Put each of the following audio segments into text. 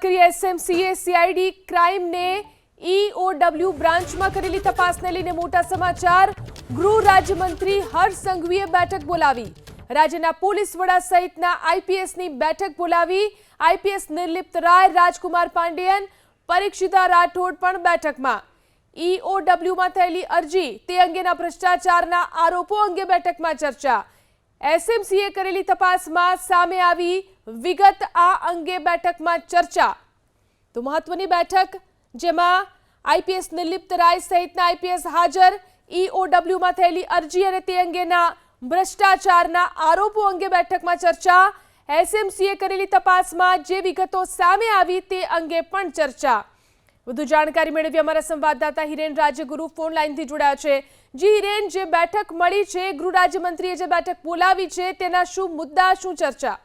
કરીએ એસએમસીએ CID ક્રાઇમને EOW બ્રાન્ચમાં કરેલી તપાસને લઈને મોટા સમાચાર। ગૃહ રાજ્યમંત્રી હર્ષ સંઘવીએ બેઠક બોલાવી। રાજ્યના પોલીસ વડા સહિતના આઈપીએસની બેઠક બોલાવી। આઈપીએસ નિર્લિપ્ત રાય, રાજકુમાર પાંડિયન, પરીક્ષિતા રાઠોડ પણ બેઠકમાં। ઈઓડબ્લ્યુમાં થયેલી અરજી તે અંગેના ભ્રષ્ટાચારના આરોપો અંગે બેઠકમાં ચર્ચા। એસએમસીએ કરેલી તપાસમાં સામે આવી વિગત, આ અંગે બેઠકમાં ચર્ચા। તો મહત્વની બેઠક જેમાં આઈપીએસ નિર્લિપ્ત રાય સહિતના આઈપીએસ હાજર। ઈઓડબ્લ્યુમાં થયેલી અરજી અને તે અંગેના ભ્રષ્ટાચારના આરોપો અંગે બેઠકમાં ચર્ચા। એસએમસીએ કરેલી તપાસમાં જે વિગતો સામે આવી તે અંગે પણ ચર્ચા। વધુ જાણકારી મેળવી અમારા સંવાદદાતા હિરેન રાજગુરુ ફોન લાઈનથી જોડાયા છે। જી હિરેન, જે બેઠક મળી છે, ગૃહ રાજ્યમંત્રીએ જે બેઠક બોલાવી છે, તેના શું મુદ્દા, શું ચર્ચા?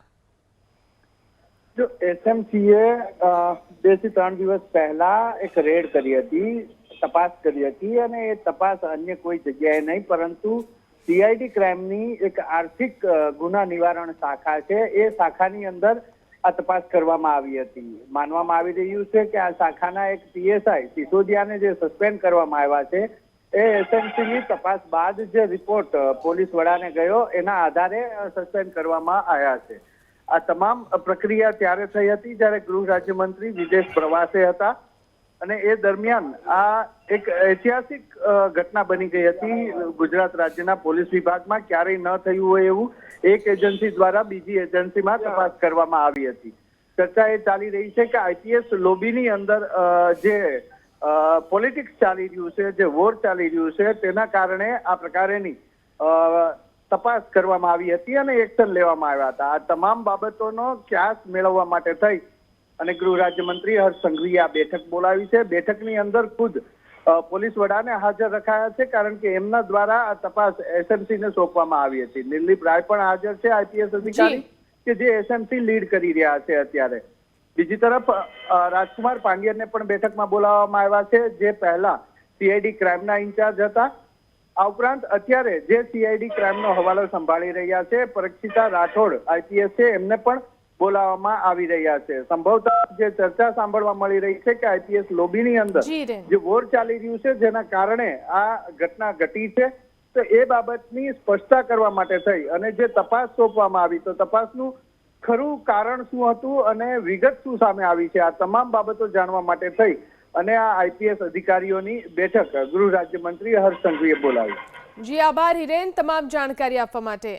જો એસએમસીએ 2 થી 3 દિવસ પહેલા એક રેડ કરી હતી, તપાસ કરી હતી અને એ તપાસ અન્ય કોઈ જગ્યાએ નહીં પરંતુ સીઆઈડી ક્રાઇમની એક આર્થિક ગુના નિવારણ શાખા છે, એ શાખાની અંદર આ તપાસ કરવામાં આવી હતી। માનવામાં આવી રહ્યું છે કે આ શાખાના એક પીએસઆઈ સિસોદિયાને જે સસ્પેન્ડ કરવામાં આવ્યા છે, એ એસએમસીની તપાસ બાદ જે રિપોર્ટ પોલીસ વડાને ગયો એના આધારે સસ્પેન્ડ કરવામાં આવ્યા છે। આ તમામ પ્રક્રિયા ત્યારે થઈ હતી જ્યારે ગૃહ રાજ્યમંત્રી વિદેશ પ્રવાસે હતા અને એ દરમિયાન આ એક ઐતિહાસિક ઘટના બની ગઈ હતી ગુજરાત રાજ્યના પોલીસ વિભાગમાં। ક્યારેય ન થયું હોય એવું એક એજન્સી દ્વારા બીજી એજન્સીમાં તપાસ કરવામાં આવી હતી। ચર્ચા એ ચાલી રહી છે કે આઈપીએસ લોબીની અંદર જે પોલિટિક્સ ચાલી રહ્યું છે, જે વોર ચાલી રહ્યું છે, તેના કારણે આ પ્રકારેની તપાસ કરવામાં આવી હતી અને એક્શન લેવામાં આવ્યા હતા। આ તમામ બાબતોનો ખ્યાસ મેળવવા માટે થઈ અને ગૃહ રાજ્યમંત્રી હર્ષ સંઘવીએ આ બેઠક બોલાવી છે। બેઠકની અંદર ખુદ પોલીસ વડાને હાજર રખાયા છે કારણ કે એમના દ્વારા આ તપાસ એસએમસીને સોંપવામાં આવી હતી। નિર્લિપ રાય પણ હાજર છે, આઈપીએસ અધિકારી કે જે એસએમસી લીડ કરી રહ્યા છે અત્યારે। બીજી તરફ રાજકુમાર પાંડિયનને પણ બેઠકમાં બોલાવવામાં આવ્યા છે, જે પહેલા સીઆઈડી ક્રાઇમના ઇન્ચાર્જ હતા। આ ઉપરાંત અત્યારે જે સીઆઈડી ક્રાઇમનો હવાલો સંભાળી રહ્યા છે પરીક્ષિતા રાઠોડ આઈપીએસ છે, એમને પણ બોલાવવામાં આવી રહ્યા છે। સંભવતઃ જે ચર્ચા સાંભળવા મળી રહી છે કે આઈપીએસ લોબીની અંદર જે વોર ચાલી રહ્યું છે જેના કારણે આ ઘટના ઘટી છે, તો એ બાબતની સ્પષ્ટતા કરવા માટે થઈ અને જે તપાસ સોંપવામાં આવી તો તપાસનું ખરું કારણ શું હતું અને વિગત શું સામે આવી છે, આ તમામ બાબતો જાણવા માટે થઈ અને આ આઈપીએસ અધિકારીઓની બેઠક ગૃહ રાજ્યમંત્રી હર્ષ સંઘવીએ બોલાવી। જી આભાર હિરેન, તમામ જાણકારી આપવા માટે।